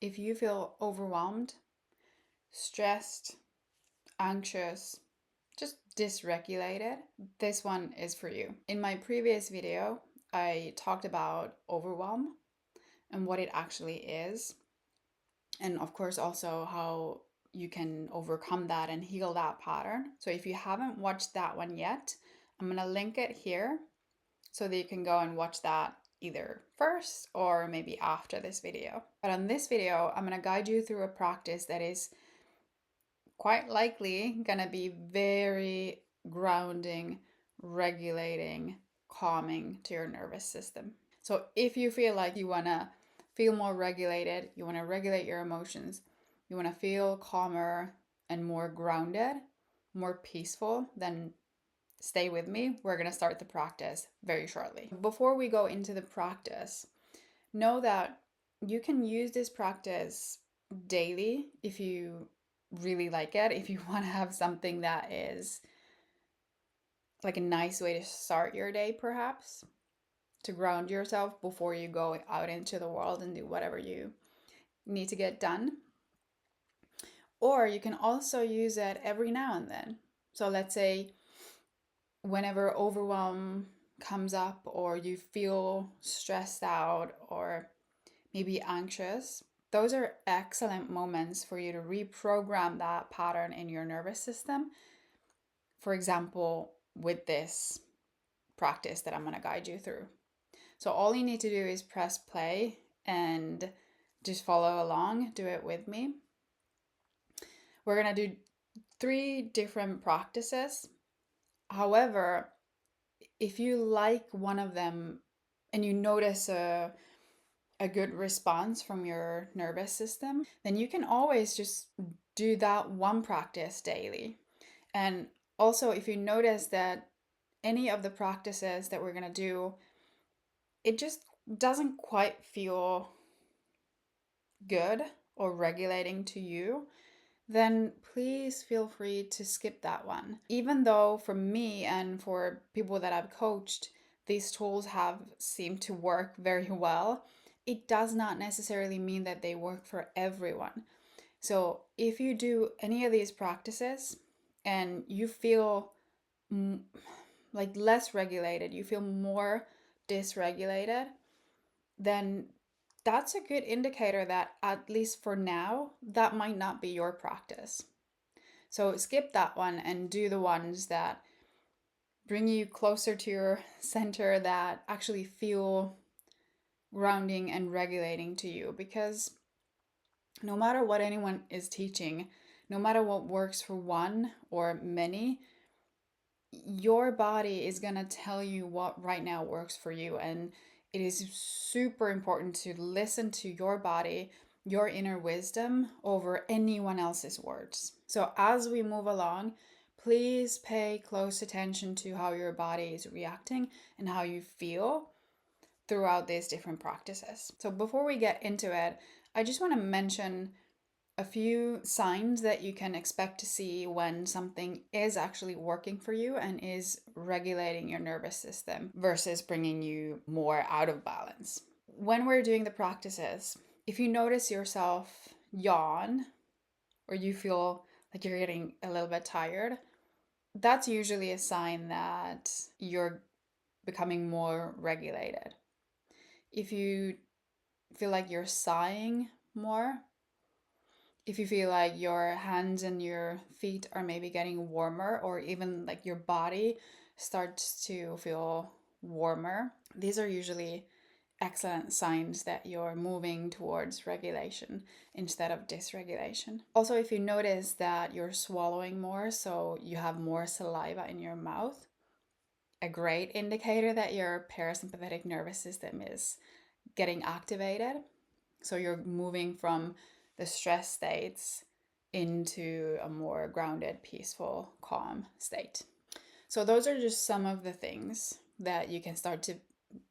if you feel overwhelmed, stressed, anxious, just dysregulated, this one is for you. In my previous video, I talked about overwhelm and what it actually is. And of course, also how you can overcome that and heal that pattern. So if you haven't watched that one yet, I'm going to link it here so that you can go and watch that either first or maybe after this video. But on this video, I'm going to guide you through a practice that is quite likely going to be very grounding, regulating, calming to your nervous system. So if you feel like you want to feel more regulated, you want to regulate your emotions, you want to feel calmer and more grounded, more peaceful, then stay with me. We're going to start the practice very shortly. Before we go into the practice, know that you can use this practice daily if you really like it, if you want to have something that is like a nice way to start your day, perhaps to ground yourself before you go out into the world and do whatever you need to get done. Or you can also use it every now and then. So let's say whenever overwhelm comes up or you feel stressed out or maybe anxious, those are excellent moments for you to reprogram that pattern in your nervous system. For example, with this practice that I'm going to guide you through. So all you need to do is press play and just follow along, do it with me. We're going to do 3 different practices. However, if you like one of them and you notice a good response from your nervous system, then you can always just do that one practice daily. And also, if you notice that any of the practices that we're going to do, it just doesn't quite feel good or regulating to you, then please feel free to skip that one. Even though for me and for people that I've coached, these tools have seemed to work very well, it does not necessarily mean that they work for everyone. So if you do any of these practices and you feel like less regulated, you feel more dysregulated, then that's a good indicator that at least for now, that might not be your practice. So skip that one and do the ones that bring you closer to your center, that actually feel grounding and regulating to you. Because no matter what anyone is teaching, no matter what works for one or many, your body is going to tell you what right now works for you. And it is super important to listen to your body, your inner wisdom over anyone else's words. So as we move along, please pay close attention to how your body is reacting and how you feel throughout these different practices. So before we get into it, I just want to mention a few signs that you can expect to see when something is actually working for you and is regulating your nervous system versus bringing you more out of balance. When we're doing the practices, if you notice yourself yawn or you feel like you're getting a little bit tired, that's usually a sign that you're becoming more regulated. If you feel like you're sighing more, if you feel like your hands and your feet are maybe getting warmer, or even like your body starts to feel warmer, these are usually excellent signs that you're moving towards regulation instead of dysregulation. Also, if you notice that you're swallowing more, so you have more saliva in your mouth, a great indicator that your parasympathetic nervous system is getting activated. So you're moving from the stress states into a more grounded, peaceful, calm state. So those are just some of the things that you can start to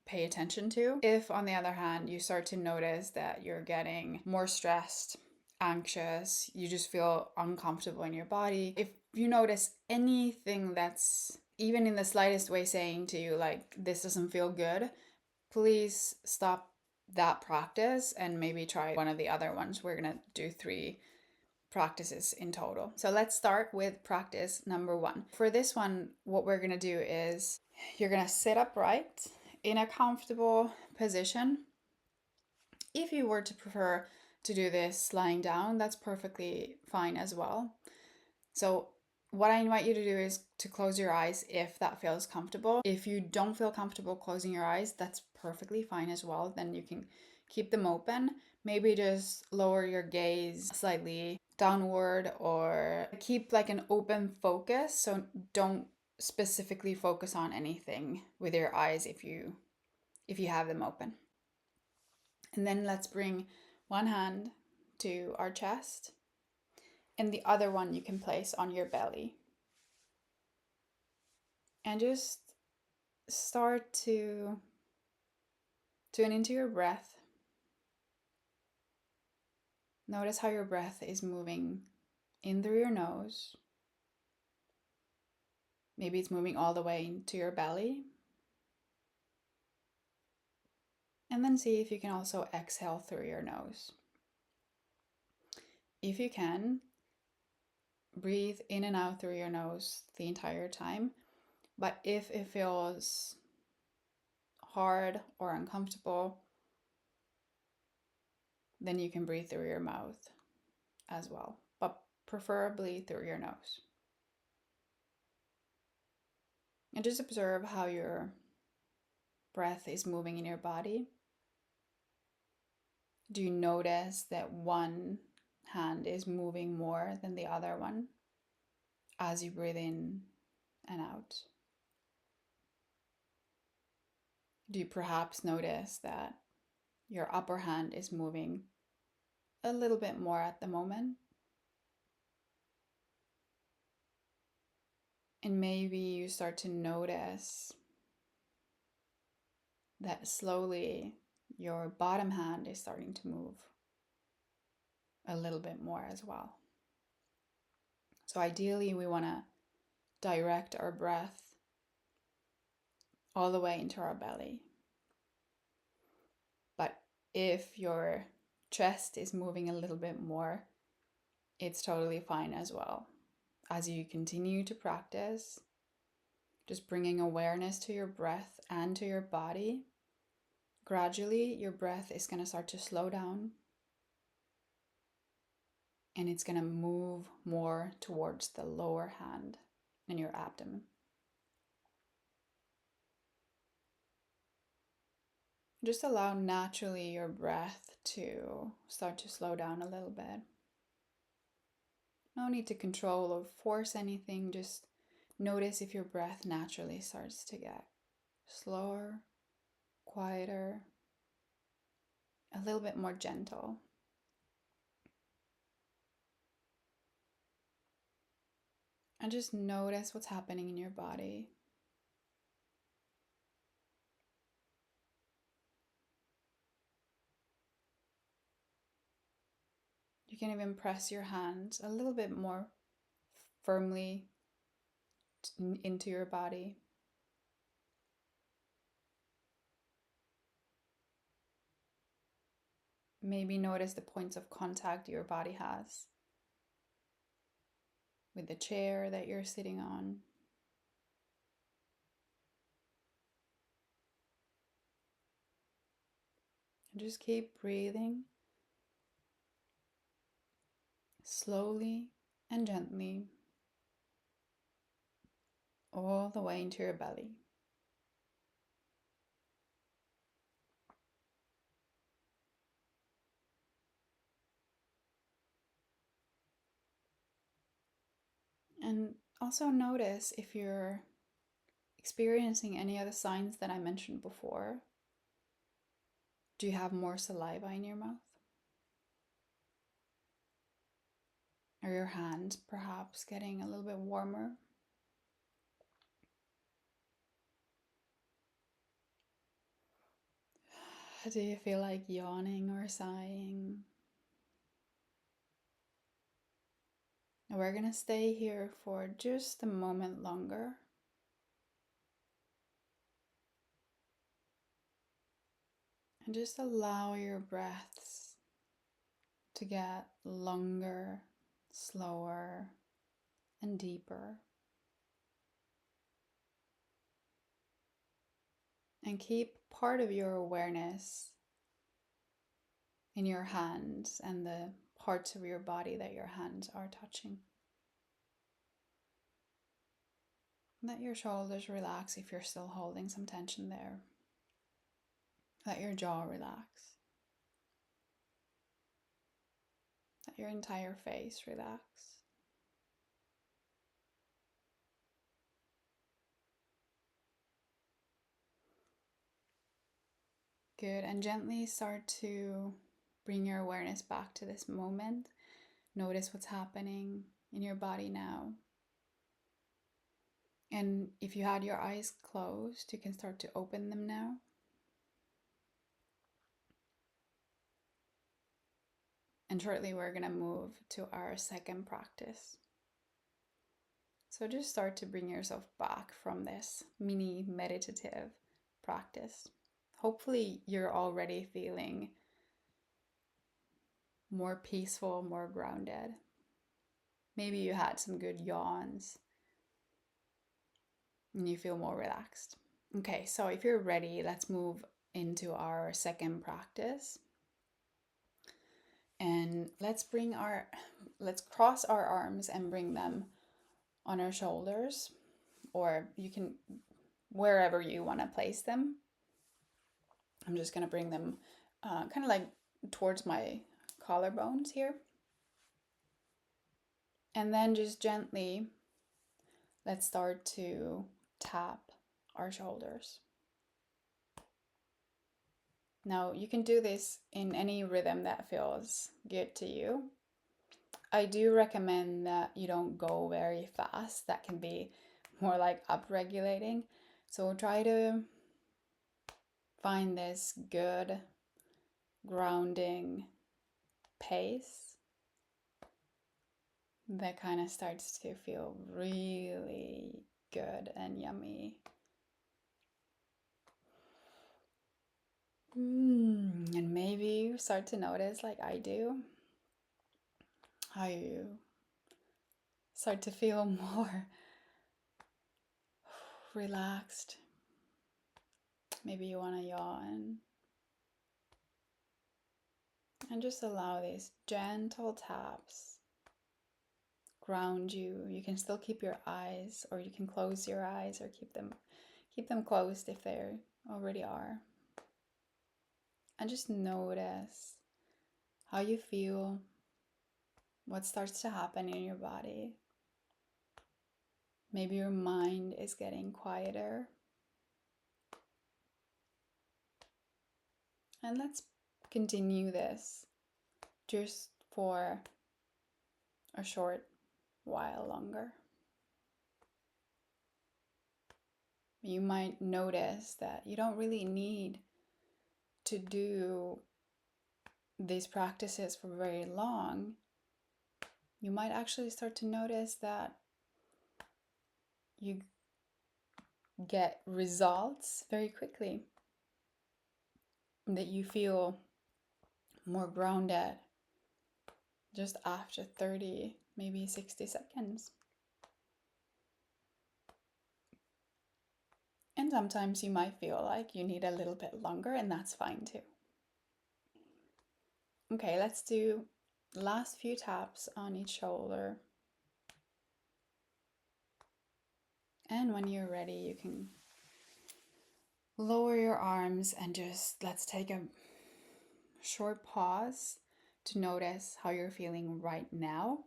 pay attention to. If, on the other hand, you start to notice that you're getting more stressed, anxious, you just feel uncomfortable in your body, if you notice anything that's even in the slightest way saying to you like, this doesn't feel good, please stop that practice and maybe try one of the other ones. We're going to do 3 practices in total. So let's start with practice number 1. For this one, what we're going to do is you're going to sit upright in a comfortable position. If you were to prefer to do this lying down, that's perfectly fine as well. So what I invite you to do is to close your eyes if that feels comfortable. If you don't feel comfortable closing your eyes, that's perfectly fine as well. Then you can keep them open. Maybe just lower your gaze slightly downward or keep like an open focus. So don't specifically focus on anything with your eyes if you have them open. And then let's bring one hand to our chest and the other one you can place on your belly. And just start to tune into your breath. Notice how your breath is moving in through your nose. Maybe it's moving all the way into your belly. And then see if you can also exhale through your nose. If you can, breathe in and out through your nose the entire time. But if it feels hard or uncomfortable, then you can breathe through your mouth as well, but preferably through your nose. And just observe how your breath is moving in your body. Do you notice that one hand is moving more than the other one as you breathe in and out? Do you perhaps notice that your upper hand is moving a little bit more at the moment? And maybe you start to notice that slowly your bottom hand is starting to move a little bit more as well. So ideally, we want to direct our breath all the way into our belly. But if your chest is moving a little bit more, it's totally fine as well. As you continue to practice, just bringing awareness to your breath and to your body, gradually your breath is going to start to slow down and it's going to move more towards the lower hand and your abdomen. Just allow naturally your breath to start to slow down a little bit. No need to control or force anything, just notice if your breath naturally starts to get slower, quieter, a little bit more gentle. And just notice what's happening in your body. You can even press your hands a little bit more firmly into your body. Maybe notice the points of contact your body has with the chair that you're sitting on. And just keep breathing slowly and gently all the way into your belly. And also notice if you're experiencing any of the signs that I mentioned before. Do you have more saliva in your mouth? Are your hands perhaps getting a little bit warmer? Do you feel like yawning or sighing? Now we're going to stay here for just a moment longer. And just allow your breaths to get longer, slower, and deeper. And keep part of your awareness in your hands and the parts of your body that your hands are touching. Let your shoulders relax if you're still holding some tension there. Let your jaw relax. Let your entire face relax. Good, and gently start to bring your awareness back to this moment. Notice what's happening in your body now. And if you had your eyes closed, you can start to open them now. And shortly we're going to move to our second practice. So just start to bring yourself back from this mini meditative practice. Hopefully you're already feeling more peaceful, more grounded. Maybe you had some good yawns and you feel more relaxed. Okay, so if you're ready, let's move into our second practice. And let's cross our arms and bring them on our shoulders, or you can wherever you want to place them. I'm just going to bring them kind of like towards my collarbones here. And then just gently, let's start to tap our shoulders. Now, you can do this in any rhythm that feels good to you. I do recommend that you don't go very fast. That can be more like upregulating. So try to find this good grounding pace that kind of starts to feel really good and yummy. And maybe you start to notice, like I do, how you start to feel more relaxed. Maybe you want to yawn. And just allow these gentle taps ground you. You can still keep your eyes, or you can close your eyes, or keep them closed if they already are. And just notice how you feel, what starts to happen in your body. Maybe your mind is getting quieter. And let's continue this just for a short while longer. You might notice that you don't really need to do these practices for very long. You might actually start to notice that you get results very quickly, that you feel more grounded just after 30, maybe 60 seconds. And sometimes you might feel like you need a little bit longer, and that's fine too. Okay, let's do the last few taps on each shoulder. And when you're ready, you can lower your arms and just let's take a short pause to notice how you're feeling right now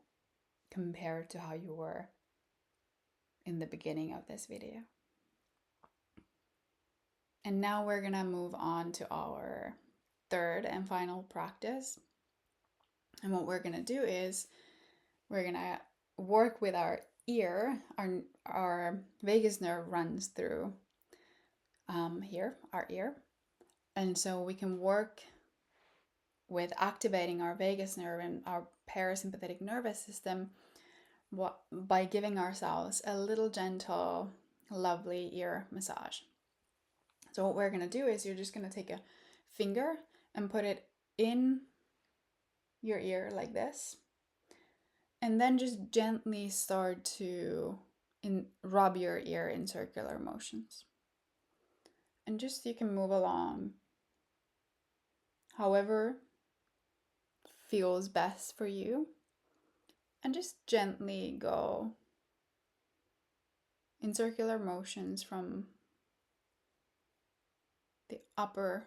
compared to how you were in the beginning of this video. And now we're gonna move on to our third and final practice. And what we're gonna do is we're gonna work with our ear. Our vagus nerve runs through here, our ear. And so we can work with activating our vagus nerve and our parasympathetic nervous system by giving ourselves a little gentle, lovely ear massage. So what we're going to do is you're just going to take a finger and put it in your ear like this. And then just gently start to rub your ear in circular motions. And just you can move along however feels best for you. And just gently go in circular motions from the upper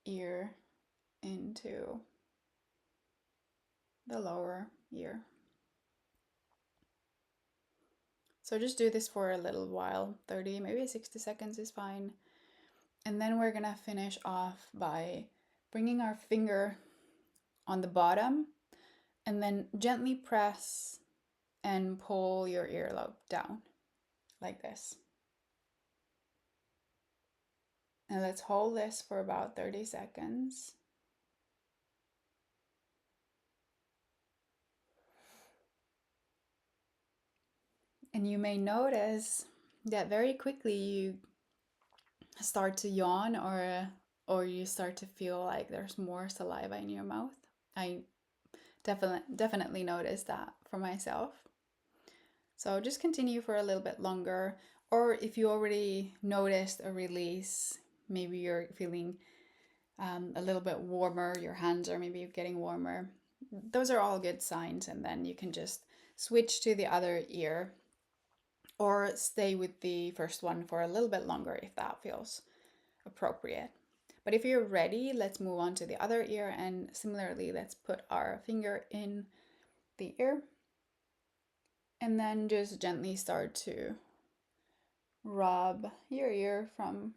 ear into the lower ear. So just do this for a little while, 30, maybe 60 seconds is fine. And then we're gonna finish off by bringing our finger on the bottom and then gently press and pull your earlobe down like this. And let's hold this for about 30 seconds. And you may notice that very quickly you start to yawn or you start to feel like there's more saliva in your mouth. I definitely noticed that for myself. So just continue for a little bit longer, or if you already noticed a release, maybe you're feeling a little bit warmer, your hands are maybe getting warmer. Those are all good signs, and then you can just switch to the other ear or stay with the first one for a little bit longer if that feels appropriate. But if you're ready, let's move on to the other ear, and similarly, let's put our finger in the ear and then just gently start to rub your ear from,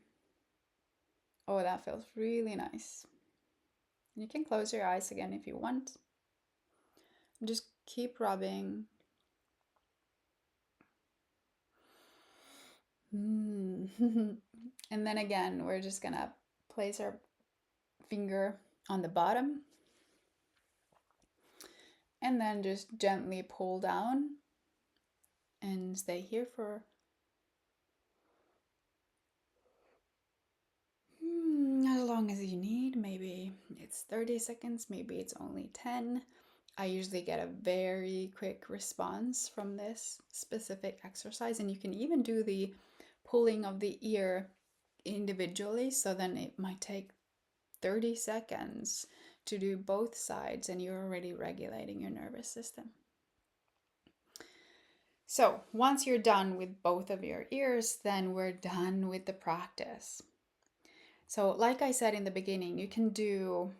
oh, that feels really nice. You can close your eyes again if you want. Just keep rubbing. And then again, we're just gonna place our finger on the bottom and then just gently pull down and stay here for as long as you need. Maybe it's 30 seconds, maybe it's only 10. I usually get a very quick response from this specific exercise, and you can even do the pulling of the ear individually, so then it might take 30 seconds to do both sides and you're already regulating your nervous system. So once you're done with both of your ears, then we're done with the practice. So like I said in the beginning, you can do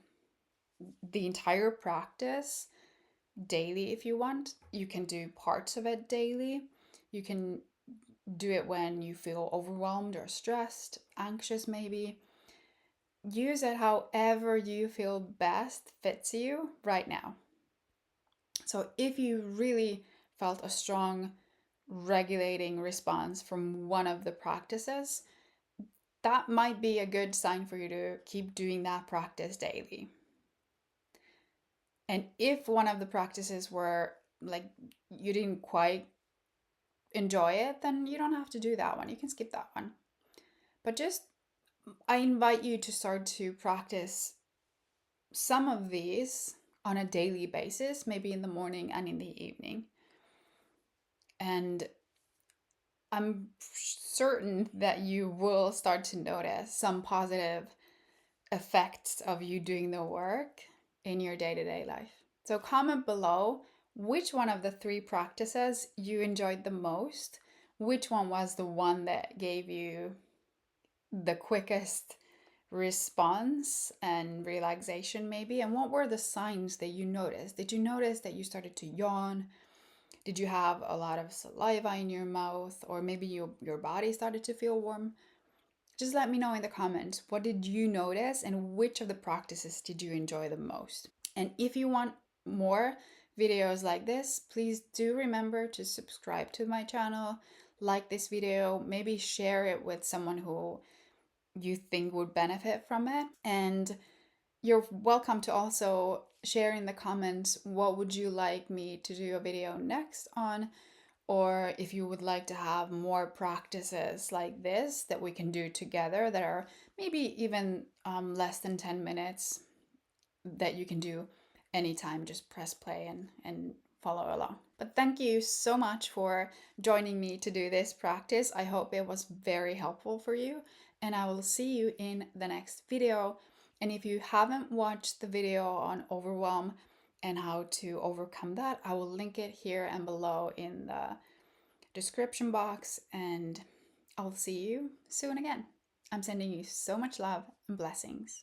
the entire practice daily if you want. You can do parts of it daily. You can do it when you feel overwhelmed or stressed, anxious maybe. Use it however you feel best fits you right now. So if you really felt a strong regulating response from one of the practices, that might be a good sign for you to keep doing that practice daily. And if one of the practices were like you didn't quite enjoy it, then you don't have to do that one. You can skip that one. But just, I invite you to start to practice some of these on a daily basis, maybe in the morning and in the evening. And I'm certain that you will start to notice some positive effects of you doing the work in your day-to-day life. So comment below which one of the 3 practices you enjoyed the most, which one was the one that gave you the quickest response and relaxation maybe, and what were the signs that you noticed? Did you notice that you started to yawn? Did you have a lot of saliva in your mouth, or maybe your body started to feel warm? Just let me know in the comments, what did you notice and which of the practices did you enjoy the most? And if you want more videos like this, please do remember to subscribe to my channel, like this video, maybe share it with someone who you think would benefit from it. And you're welcome to also share in the comments what would you like me to do a video next on, or if you would like to have more practices like this that we can do together that are maybe even less than 10 minutes that you can do anytime, just press play and follow along. But thank you so much for joining me to do this practice. I hope it was very helpful for you, and I will see you in the next video. And if you haven't watched the video on overwhelm and how to overcome that, I will link it here and below in the description box, and I'll see you soon again. I'm sending you so much love and blessings.